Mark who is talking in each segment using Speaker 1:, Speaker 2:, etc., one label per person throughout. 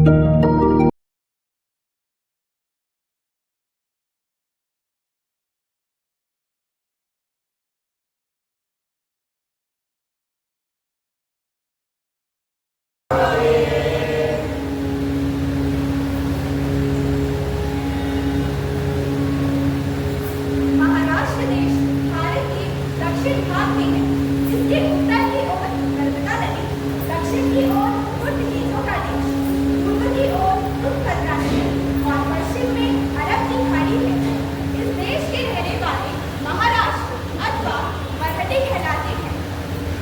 Speaker 1: महाराष्ट्र देश भारत के दक्षिण भाग में है, जिसके उत्तर की ओर नर्मदा नदी, दक्षिण की ओर पुर्तगीजों का देश, पूर्व की ओर तुंगभद्रा नदी और पश्चिम में अरब की खाड़ी है। इस देश के रहने वाले महाराष्ट्र अथवा मराठी कहलाते हैं।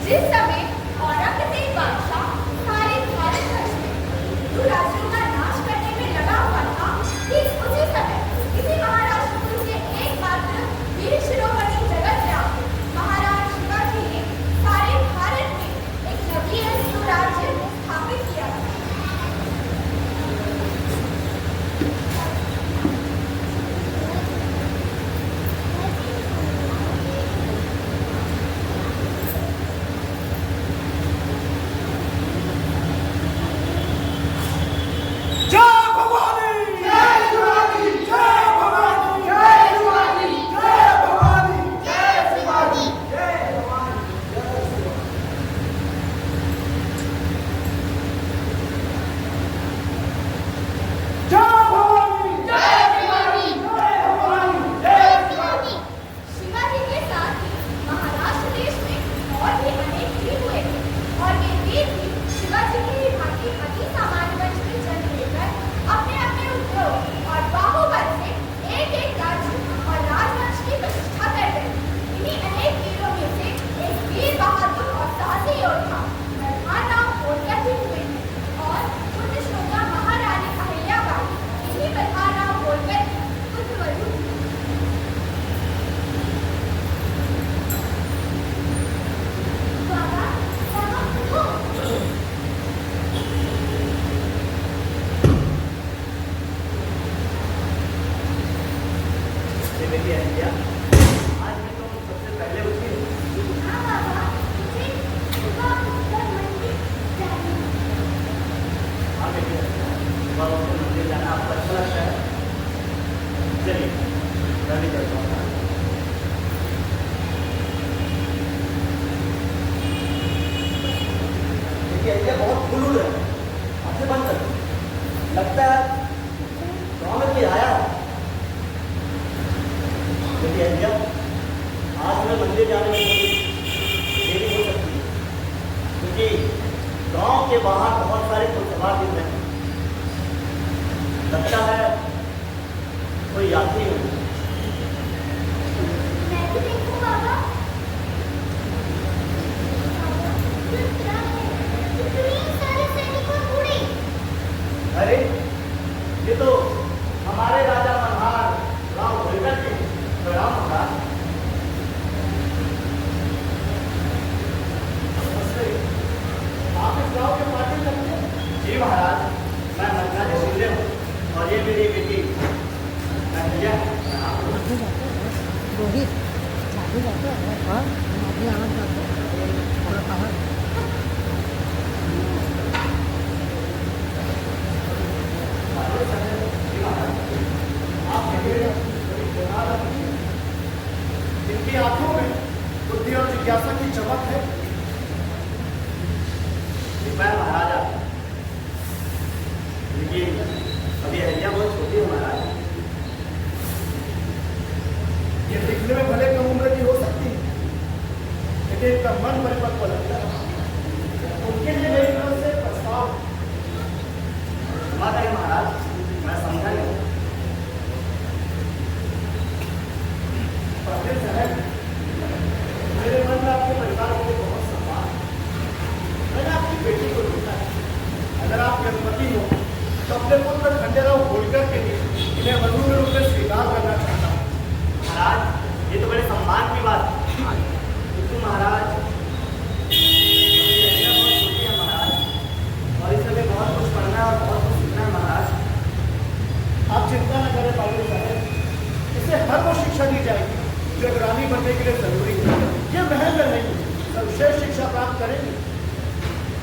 Speaker 1: जिस समय औरंगजेब बादशाह सारे भारतवर्ष में हिंदू राज्यों का नाश करने में लगा हुआ था, ठीक उसी समय इसी महाराष्ट्र के एकमात्र वीर शिरोमणि जगत राम महाराज शिवाजी ने सारे भारत में एक नवीन हिंदू राज्य स्थापित किया था। शिवाजी के साथ ही महाराष्ट्र देश में और भी अनेक वीर हुए थे और वे वीर भी शिवाजी की ही भांति अति सामान्य वंश में जन्म लेकर अपने अपने उद्योग और बाहुबल से एक एक राज्य और राजवंश की प्रतिष्ठा कर गए। इन्हीं अनेक वीरों में से एक वीर बहादुर और साहसी योद्धा प्रधानराव होलकर भी हुए हैं और पुण्यश्लोका महारानी अहिल्याबाई इन्हीं प्रधानराव होलकर की पुत्रवधू थी। बाबा, बाबा, उठो।
Speaker 2: बेटी अहिल्या, आज मैं तो सबसे पहले उठी हूँ।
Speaker 1: हाँ बाबा, मुझे सुबह उठकर मंदिर जाना है।
Speaker 2: हाँ बेटी अहिल्या, सुबह उठकर मंदिर जाना आपको अच्छा लगता है? चलिए, मैं भी चलता हूँ। बेटी अहिल्या बहुत फूल उड़ रहे हैं। आंखें बंद कर दो। लगता है गाँव में कोई आया है। बेटी अहिल्या, आज मैं मंदिर जाने में थोड़ी देरी हो सकती है, क्योंकि गांव के बाहर बहुत सारे पुरसवार दिन हैं। लगता है कोई यात्री हो।
Speaker 1: मैं भी देखूं बाबा। बाबा, इतने सारे सैनिक और घोड़े।
Speaker 2: अरे ये तो हमारे राजा मनहार राव होलकर के प्रणाम महाराज। नमस्ते, आप इस गांव के पाटिल लगते हैं? जी महाराज, मैं मनकाजी शिंदे हूँ और ये मेरी बेटी अहिल्या।
Speaker 3: रोहित जाते जाते हाँ अभी आवाज जाते
Speaker 2: इनकी आंखों में बुद्धि और जिज्ञासा की चमक है। मैं महाराजा, लेकिन अभी अहिल्या बहुत छोटी है महाराज। ये दिखने में भले कम उम्र की हो सकती है, लेकिन इनका मन परिपक्व लगता है। उनके लिए मेरी तरफ से प्रस्ताव। क्षमा करें महाराज, मैं समझा नहीं। पंडित साहब, मेरे मन में आपके परिवार के लिए बहुत सम्मान है। मैंने आपकी बेटी को देखा है। अगर आप गणपति हो तो अपने पुत्र खंडेराव होलकर के लिए इन्हें वधू के रूप में स्वीकार करना चाहता हूँ। महाराज, ये तो बड़े सम्मान की बात है। किंतु महाराज, अहिल्या बहुत छोटी है महाराज, और इस समय बहुत कुछ पढ़ना है और बहुत कुछ सीखना है महाराज। आप चिंता न करें पाटिल साहब, इसे हर वो शिक्षा दी जाएगी जो एक रानी बनने के लिए जरूरी है। ये महल में नहीं, सर्वश्रेष्ठ शिक्षा प्राप्त करेंगे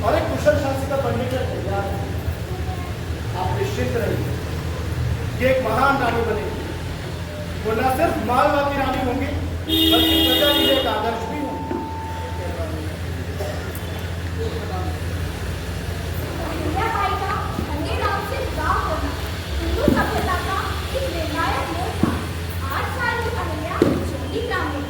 Speaker 2: और एक कुशल शासिका बनने के लिए तैयार है। ये एक महान रानी बनेगी। वो न सिर्फ मालवा की रानी होंगी बल्कि प्रजा के लिए एक आदर्श भी होंगी।
Speaker 1: अहिल्याबाई का खंडेराव से विवाह होना हिंदू सभ्यता का एक निर्णायक मोड़ था। 8 साल की अहिल्या छोटी ग्रामीण,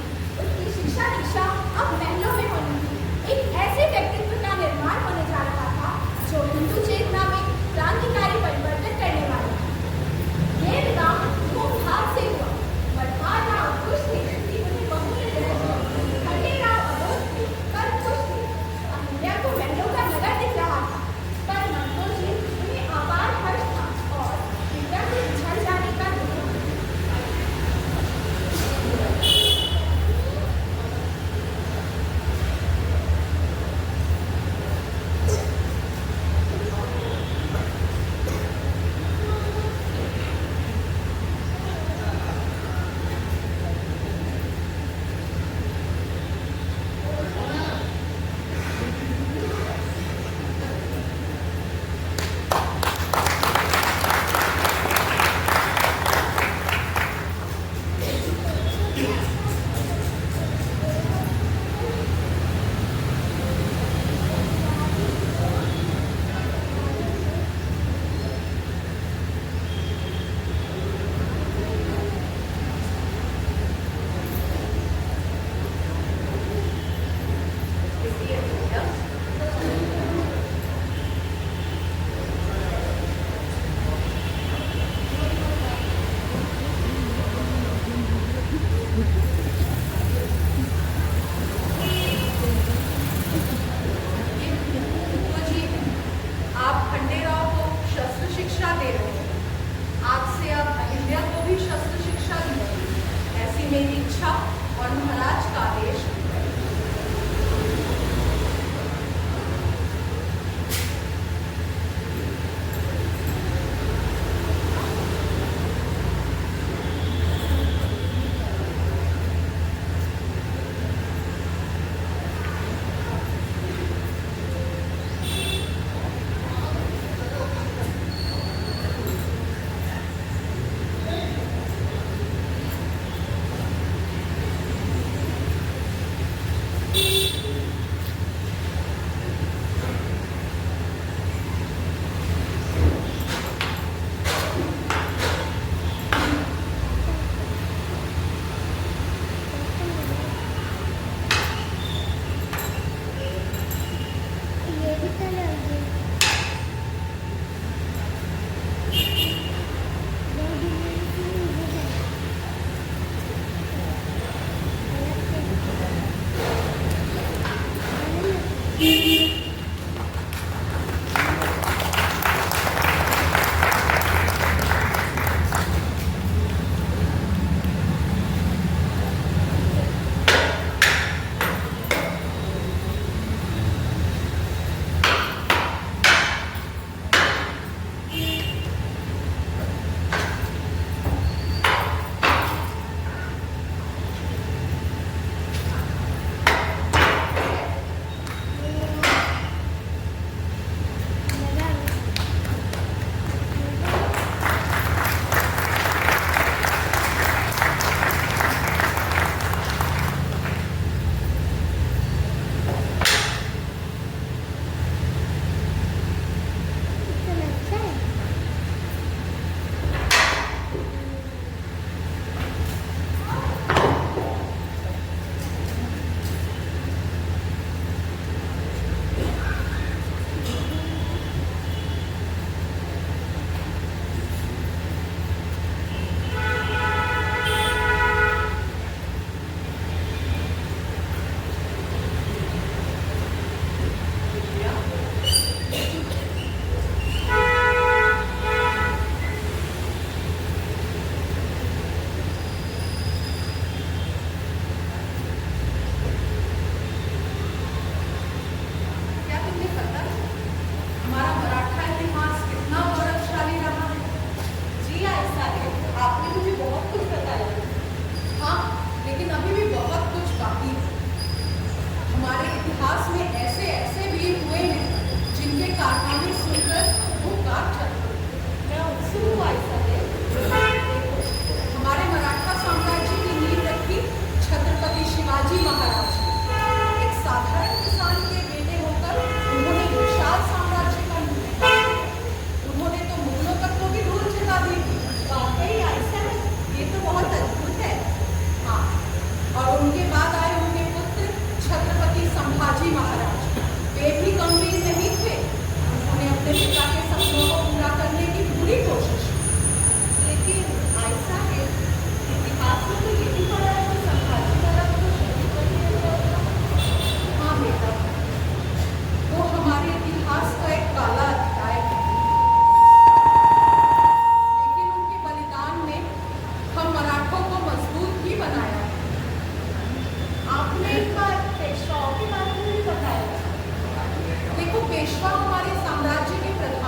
Speaker 1: उसकी शिक्षा दीक्षा अब महलों में होनी थी। एक ऐसे व्यक्तित्व का निर्माण होने जा रहा था जो हिंदू चेतना में क्रांतिकारी परिवर्तन करने वाला था। ये विवाह धूमधाम से हुआ। वर्तमान राव खुश थे कि उन्हें बहू मिल रही। खंडेराव अबोध थे पर खुश थे। अहिल्या को महलों का नगर दिख रहा था, पर मंत्रों से उन्हें अपार हर्ष था और पिता से बिछड़ जाने का दुख।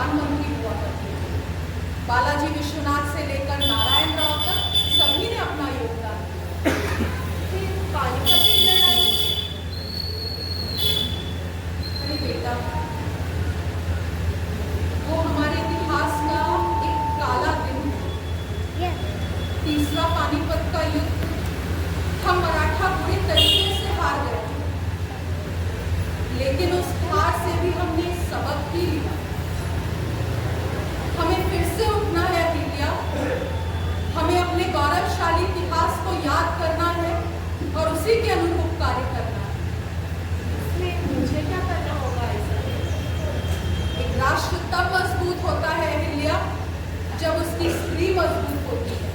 Speaker 4: प्रधानमंत्री हुआ करते थे। बालाजी विश्वनाथ से लेकर नारायण राव तक सभी ने अपना योगदान दिया।
Speaker 1: फिर पानीपत की लड़ाई।
Speaker 4: अरे बेटा, वो हमारे इतिहास का एक काला दिन है। तीसरा पानीपत का युद्ध हम मराठा बुरे तरीके से हार गए, लेकिन उस हार से भी हमने सबक भी लिया। हमें फिर से उठना है अहिल्या, हमें अपने गौरवशाली इतिहास को याद करना है और उसी के अनुरूप कार्य करना है।
Speaker 1: इसमें मुझे क्या करना होगा ऐसा?
Speaker 4: एक राष्ट्र तब मजबूत होता है अहिल्या, जब उसकी स्त्री मजबूत होती है।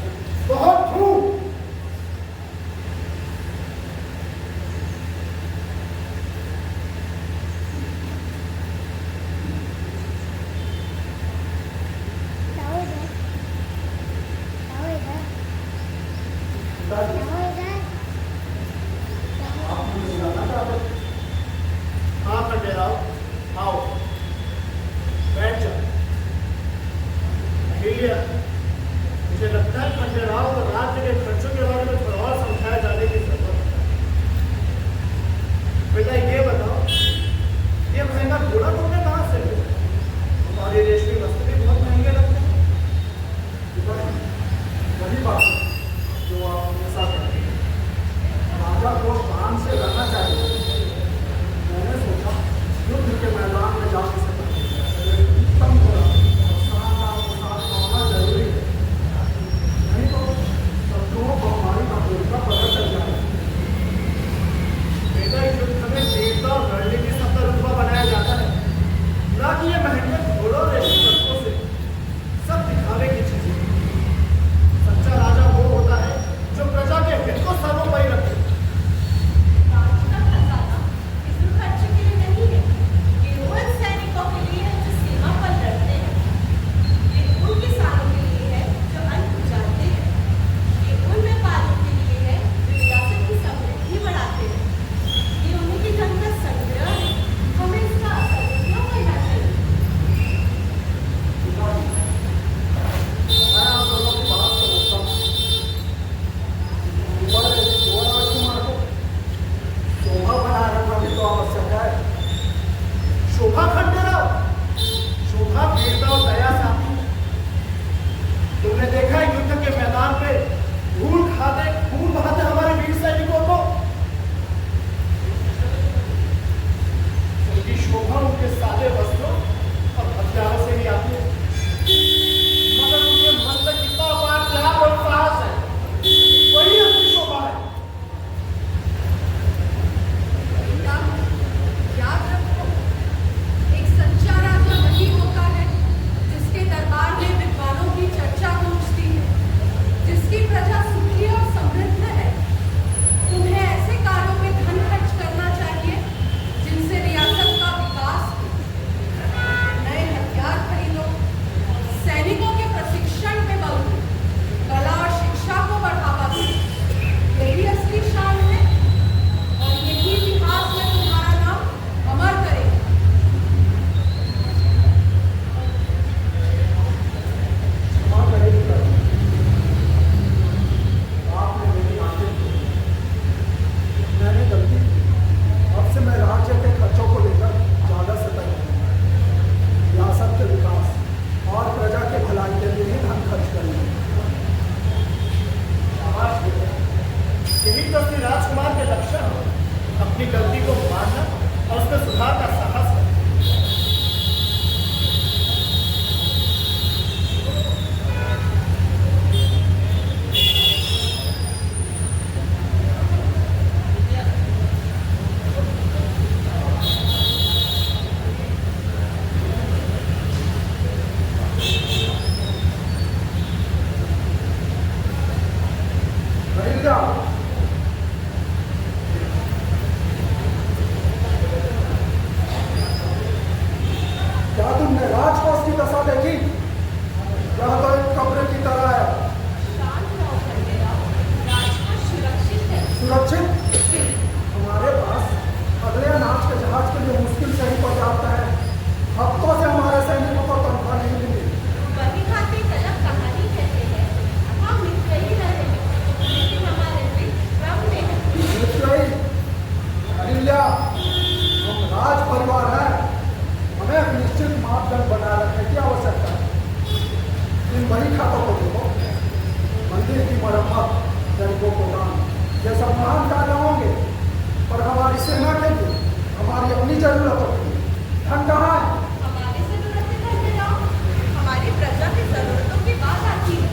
Speaker 2: बहुत खूब। आप मुझे जानना चाहते हैं? हाँ खंडेराव, आओ बैठ जाओ। अहिल्या, मुझे लगता है खंडेराव को राज्य के खर्चों के बारे में थोड़ा और समझाया जाने की जरूरत है। बेटा ये बताओ, ये महंगा घोड़ा तुमने कहाँ से लिया? तुम्हारे रेशमी वस्त्र भी बहुत महंगे लगते हैं। वही बात है जो आप हमेशा कहते हैं, राजा को शान से रहना चाहिए। मैंने सोचा युद्ध के मैदान में जाने से पहले उत्तम घोड़ा और शानदार पोशाक होना जरूरी है, नहीं तो शत्रुओं को हमारी कमजोरी का पता चल जाएगा। बेटा, युद्ध में वीरता और रणनीति सबका रुतबा बनाया जाता है, ना कि ये महंगे घोड़ों और रेशमी वस्त्रों से। सब दिखावे की चीजें। सच्चा राजा वो होता है जो प्रजा के हित को सर्वोपरि रखे।
Speaker 1: राज का खजाना फिजूल खर्च के लिए नहीं है, केवल सैनिकों के लिए है जो सीमा पर लड़ते हैं। ये उन किसानों के लिए है जो अन्न उजाड़ते हैं। ये उन व्यापारियों के लिए है जो रियासत की समृद्धि बढ़ाते हैं। ये उन्हीं की धन का संग्रह है। हमें इसका सदुपयोग करना चाहिए।
Speaker 2: मैं आप दोनों की बात समझता हूँ। ऊपर युवा राजकुमार को शोभा बनाए रखना भी तो आवश्यक है। शोभा खंडेराव, शोभा वीरता और दया से आती है। तुमने देखा है युद्ध के मैदान पे धूल खाते खून बहाते हमारे वीर सैनिकों को? उनकी शोभा उनके सादे वस्त्रों और हथियारों से ही आती है, मगर उनके मन में कितना अपार त्याग और साहस है, वही अपनी शोभा है।
Speaker 4: बेटा, याद रखो, एक सच्चा राजा वही होता है जिसके दरबार में विद्वानों की चर्चा गूंजती है, जिसकी प्रजा सुखी और समृद्ध है। तुम्हें ऐसे कार्यों में धन खर्च करना चाहिए जिनसे रियासत का विकास हो। नए हथियार खरीदो, सैनिकों के प्रशिक्षण में बल दो, कला और शिक्षा को बढ़ावा दो। यही असली शान है और यही इतिहास में तुम्हारा नाम अमर करेगा।
Speaker 2: क्षमा करें पिताजी, आपने मेरी आंखें खोली। मैंने गलती की। अब से मैं राज्य के खर्चों को लेकर ज्यादा सतर्क हूँ। रियासत के विकास और प्रजा के भलाई के लिए ही धन खर्च करेंगे। शाबाश बेटा, यही तो श्री राजकुमार के लक्षण है। अपनी गलती को मानना और उसमें सुधार का साहस है। सेना के लिए हमारी अपनी जरूरत होती है। धन कहाँ है?
Speaker 1: हमारी जरूरतें घर में लाओ, हमारी प्रजा की जरूरतों की बात आती है।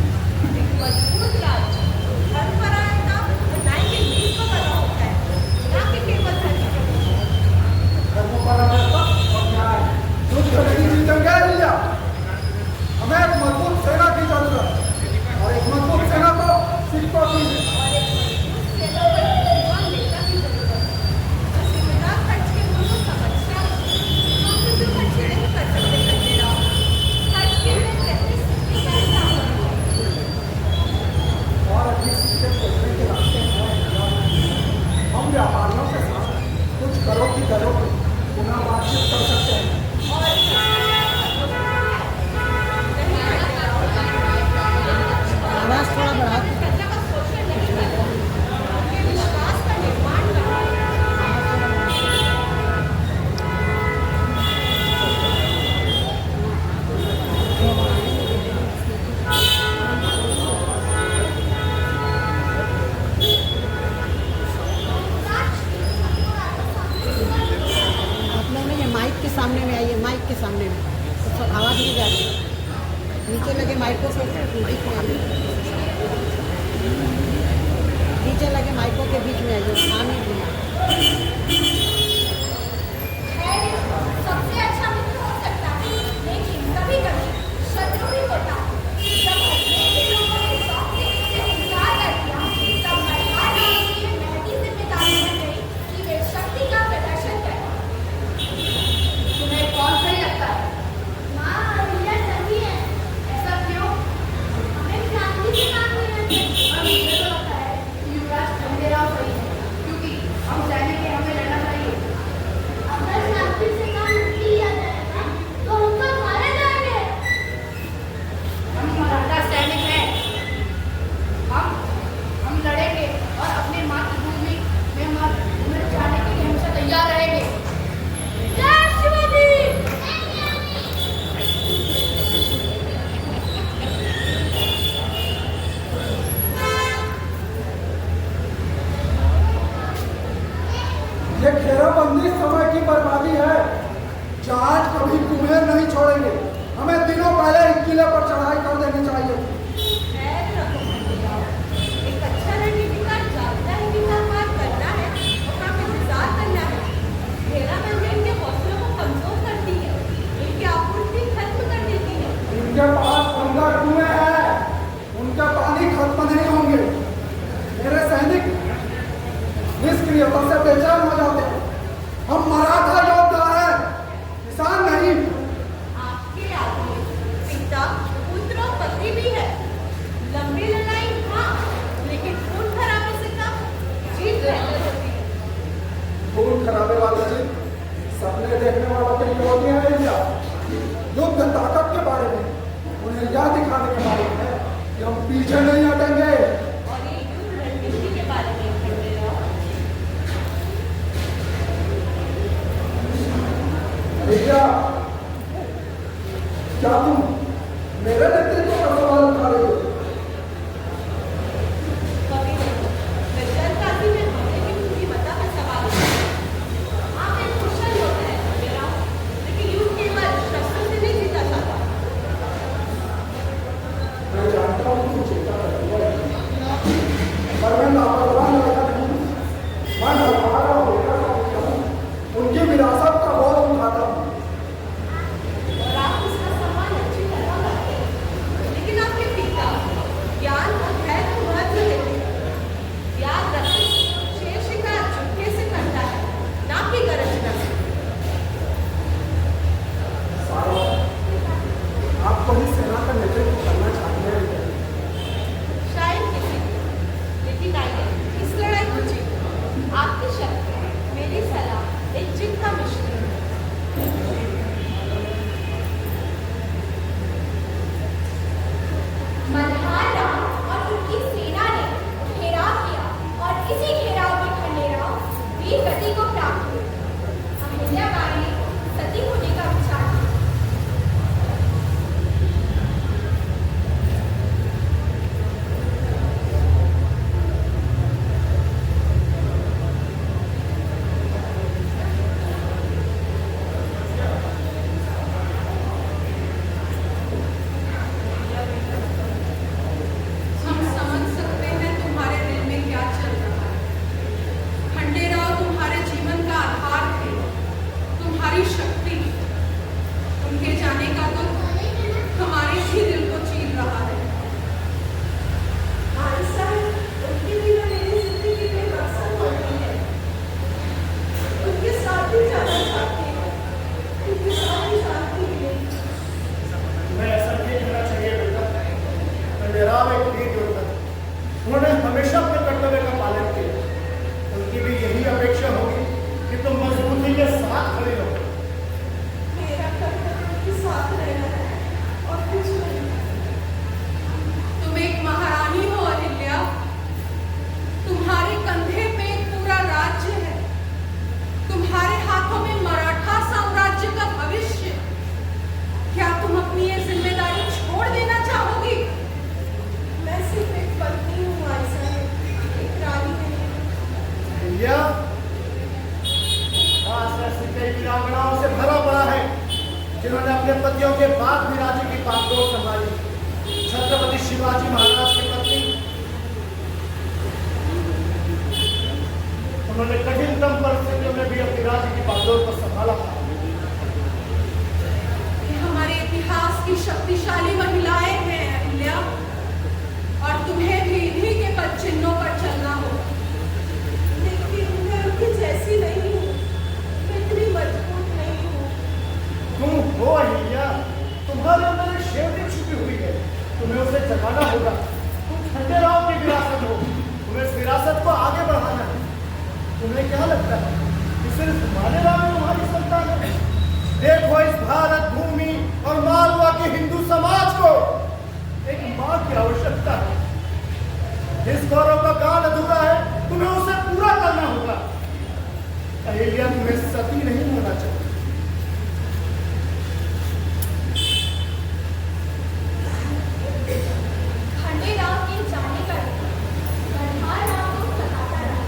Speaker 1: एक मजबूत राज्य धर्मपरायणता और न्याय के नींव पर बना होता है, ना कि केवल धन की।
Speaker 2: धर्मपरायणता और न्याय युद्ध नहीं जीतेंगे इलिया। हमें एक मजबूत सेना की जरूरत है और एक मजबूत सेना को सिक्कों की है।
Speaker 1: और एक मजबूत सेना पर विद्वान नेता की जरूरत है, जो जिम्मेदार खर्च के मूल्यों को समझता है। हम किसी को खर्च नहीं कर सकते करते रहो। खर्च के लिए 33 सिक्के का हिसाब रखो।
Speaker 2: और अधिक सिक्के खोजने के रास्ते हैं। हम व्यापारियों के साथ कुछ करों की दरों पर पुनः बातचीत कर सकते हैं।
Speaker 3: आवाज़ थोड़ा बढ़ा दो।
Speaker 1: प्रजा का शोषण नहीं करना, उनके विश्वास का निर्माण करना।
Speaker 3: आप लोग ना ये माइक के सामने में आइए, माइक के सामने में तो आवाज़ नहीं जा रही। नीचे लगे माइकों से बीच में आइए, नीचे लगे माइकों के बीच में आइए, सामने में।
Speaker 1: सबसे अच्छा मित्र हो सकता है, लेकिन कभी कभी शत्रु भी होता है। जब अंग्रेजी लोगों ने शौक देने से इनकार कर दिया, तब मल्हार राव की ये महती जिम्मेदारी बन गई कि वे शक्ति का प्रदर्शन करें। तुम्हें कौन सही लगता है? माँ, यह सही है। ऐसा क्यों? हमें क्रांति से काम लेना चाहिए। और मुझे तो लगता है कि युवराज खंडेराव सही है, क्योंकि हम सैनिक हैं, हमें लड़ना चाहिए। अगर शांति से काम नहीं लिया जाएगा तो हम तो मारे जाएंगे। हम मराठा सैनिक हैं। हम लड़ेंगे और अपने मातृभूमि में मर जाने के लिए हमेशा तैयार रहेंगे। जय शिवाजी।
Speaker 2: ये घेराबंदी समय की बर्बादी है। जहाज कभी तुम्हें नहीं छोड़ेंगे। हमें दिनों पहले इस किले पर चढ़ाई कर देनी चाहिए।
Speaker 1: खैर रखो खंडेराव, एक अच्छा रणनीतिकार जानता है कि क्या बात करना है और कब इंतजार करना है। घेराबंदी इनके हौसलों को कमजोर करती है, इनकी आपूर्ति खत्म कर देती है।
Speaker 2: इनके पास 15 कुएं हैं, उनका पानी खत्म नहीं होंगे। मेरे सैनिक निष्क्रियता से बेचैन हो जाते हैं। हम मराठा योद्धा हैं, किसान नहीं।
Speaker 1: आपके आगे पिता, पुत्र और पति भी है। लंबी लड़ाई हाँ, लेकिन खून खराबे से कम जीत बेहतर होती है।
Speaker 2: खून खराबे वाले जी सपने देखने वाला तो ये होती है इंडिया। युद्ध ताकत के बारे में उन्हें यह दिखाने के बारे में है कि हम पीछे नहीं हटेंगे।
Speaker 1: और ये युद्ध रणनीति के बारे में खंडेराव।
Speaker 2: इंडिया, क्या तुम मेरे नेतृत्व का सवाल उठा रहे हो?
Speaker 1: कभी नहीं, मैं जल्दबाजी में हमले की बुद्धिमत्ता का सवाल उठाया। आप एक कुशल योद्धा हैं खंडेराव, लेकिन युद्ध केवल शस्त्र से नहीं जीता जाता।
Speaker 2: मैं जानता हूँ तुम चिंता करती हो, पर मैं लापरवाह लड़का नहीं हूँ। मैं हमारा होकर उनकी विरासत का बहुत उठाता हूँ।
Speaker 1: और आप उसका सम्मान अच्छी तरह करते हैं।
Speaker 2: अपने राज्य की बागडोर संभाली। छत्रपति शिवाजी महाराज की पत्नी, उन्होंने कठिनतम परिस्थितियों में भी अपने राज्य की बागडोर को संभाला था।
Speaker 4: ये हमारे इतिहास की शक्तिशाली महिलाएं हैं अहिल्या, और तुम्हें भी इन्हीं के पद चिन्हों पर चलना हो। लेकिन मैं उनकी जैसी नहीं हूँ, मैं इतनी मजबूत नहीं हूँ।
Speaker 2: तुम हो अहिल्या, तुम्हारे अंदर एक शेरनी छुपी हुई है, तुम्हें उसे जगाना होगा। तुम खंडेराव की विरासत हो, तुम्हें इस विरासत को आगे बढ़ाना है। तुम्हें क्या लगता है कि सिर्फ मालेराव में तुम्हारी संतान है? देखो इस भारत भूमि और मालवा के हिंदू समाज को एक मां की आवश्यकता है। जिस गौरव का गान अधूरा है, तुम्हें उसे पूरा करना होगा। अहिल्या, तुम्हें सती नहीं होना चाहिए।
Speaker 1: खंडेराव के जाने पर गढ़वाल राव को सताता रहा।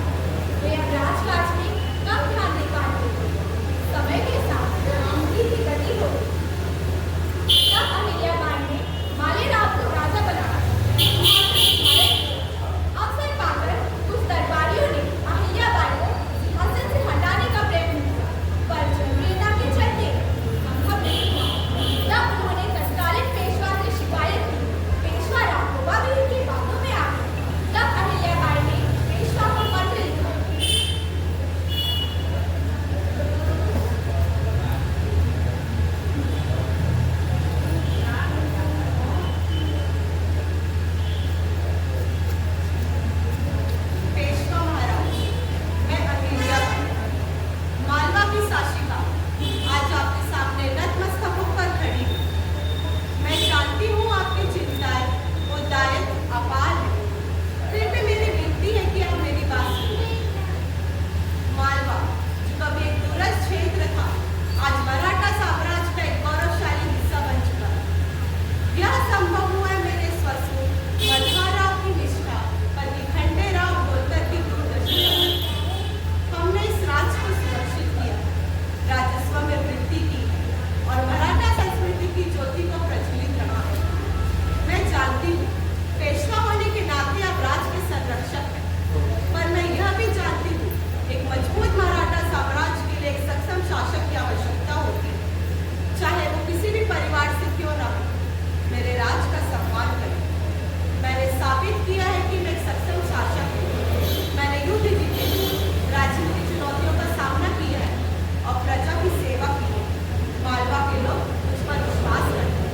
Speaker 1: वे अब राजकाज में कम ध्यान दे पाते थे। समय के साथ उनकी की गति हो गई। तब अहिल्या बाई ने मालेराव को राजा बनाया। अवसर पाकर कुछ दरबारियों ने अहिल्या बाई को सिंहासन से हटाने का प्रयत्न किया, पर जनप्रियता के चलते संभव नहीं हुआ। तब उन्होंने तत्कालीन पेशवा से शिकायत की। पेशवा राघोबा भी उनकी बातों में आ गए। तब अहिल्या बाई ने पेशवा को पत्र लिखा।
Speaker 4: पेशवा महाराज, मैं अहिल्या बाई, मालवा की शासिका, आज आपके सामने नतमस्तक होकर खड़ी हूँ। मैं जानती हूँ आपकी चिंताएं वो दायित्व अपार है, फिर भी मेरी विनती है कि आप मेरी बात सुनिए। मालवा, जो कभी एक दूरस्थ क्षेत्र था, आज मराठा साम्राज्य का एक गौरवशाली हिस्सा बन चुका है। यह संभव हुआ है मेरे स्वसुर मल्हारराव की निष्ठा, पति खंडेराव होलकर की दूरदर्शी का। हमने इस राज्य को सुरक्षित किया, राजस्व में वृद्धि की और मराठा संस्कृति की ज्योति को प्रज्वलित रखा है। मैं जानती हूँ पेशवा होने के नाते आप राज्य के संरक्षक हैं, पर मैं यह भी जानती हूँ एक मजबूत मराठा साम्राज्य के लिए एक सक्षम शासक की आवश्यकता होती है, चाहे वो किसी भी परिवार से क्यों ना हो। मेरे राज्य का सम्मान करें। मैंने साबित किया है कि मैं एक सक्षम शासक हूँ। मैंने युद्ध जीते, राजनीतिक चुनौतियों का सामना किया है और प्रजा की सेवा की है। मालवा के लोग मुझ पर विश्वास करते हैं।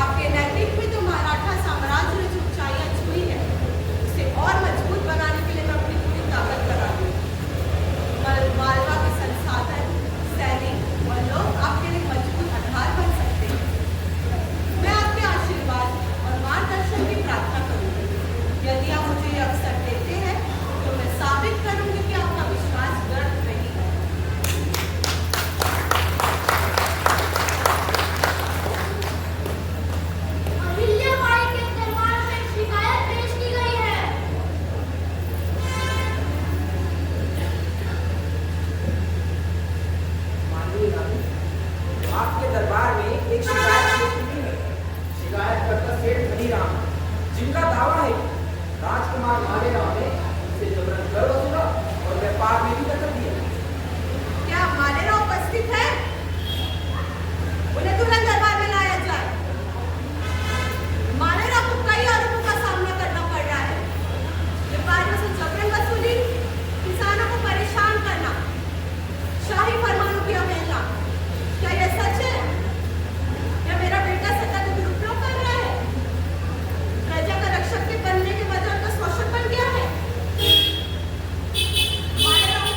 Speaker 4: आपके नेतृत्व में तो मराठा साम्राज्य ने जो ऊंचाइयां छुई है, उसे और मजबूत बनाने के लिए मैं अपनी पूरी ताकत लगा दूँ। मालवा के संसाधन, सैनिक और लोग आपके लिए मजबूत आधार बन सकते हैं। मैं आपके आशीर्वाद और मार्गदर्शन की प्रार्थना करूंगी। यदि आप मुझे ये अवसर देते हैं तो मैं साबित करूंगी कि आपका विश्वास व्यर्थ नहीं है।
Speaker 1: अहिल्या बाई के दरबार में शिकायत पेश की गई है।
Speaker 5: माननीय रानी, आपके दरबार में एक शिकायत पेश की गई है। शिकायतकर्ता सेठ हनीराम, जिनका दावा है कि राजकुमार मालेराव ने उसे जबरन कर वसूला और व्यापार में भी दखल दिया।
Speaker 4: क्या मालेराव उपस्थित है? उन्हें तुरंत दरबार में लाया जाए। मालेराव को कई आरोपों का सामना करना पड़ रहा है। व्यापारियों से जबरन वसूली, किसानों को परेशान करना, शाही फरमानों की अवहेलना। क्या यह सच है? या मेरा बेटा सत्ता का दुरुपयोग कर रहा है? प्रजा का रक्षक के बनने के बजाय उनका शोषक बन गया है? मालेराव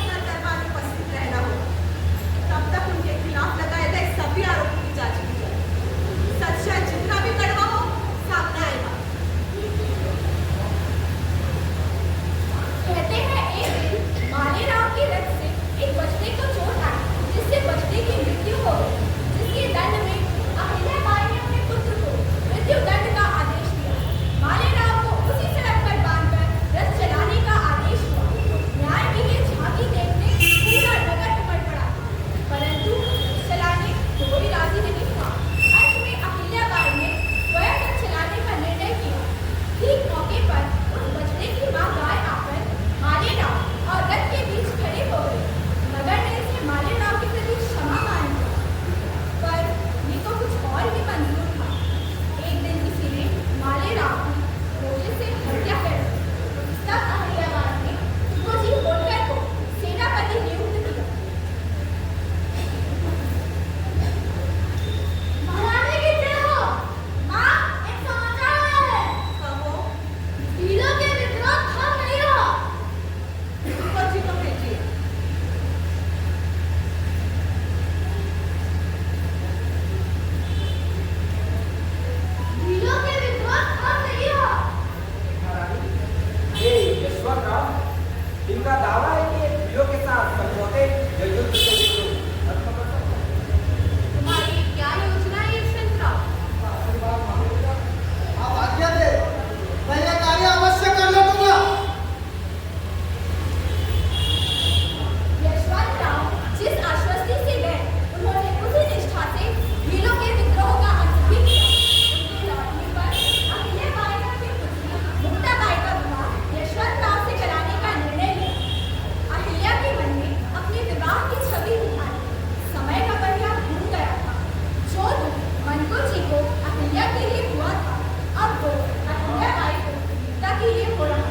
Speaker 1: तुलसी को अहिल्या के लिए हुआ था, अब वो अहिल्याबाई को सीता के लिए हो रहा।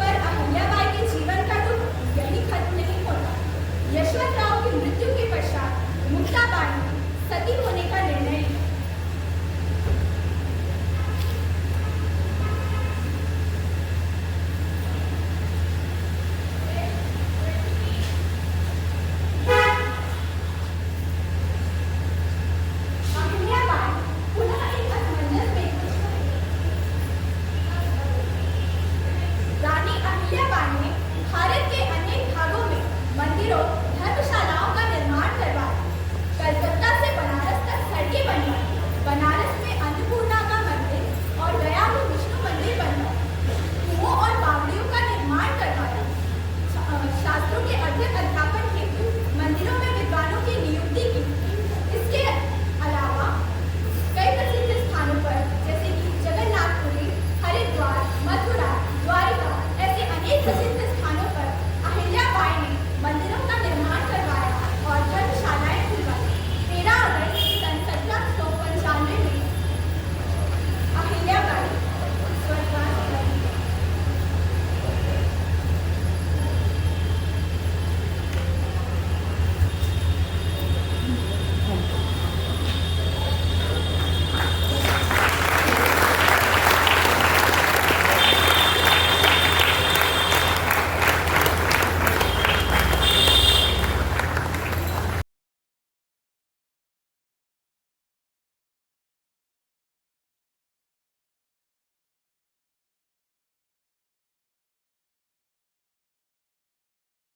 Speaker 1: पर अहिल्याबाई के जीवन का दुख यही खत्म नहीं होता। यशवंतराव की मृत्यु के पश्चात मुक्ताबाई ने सती होने का निर्णय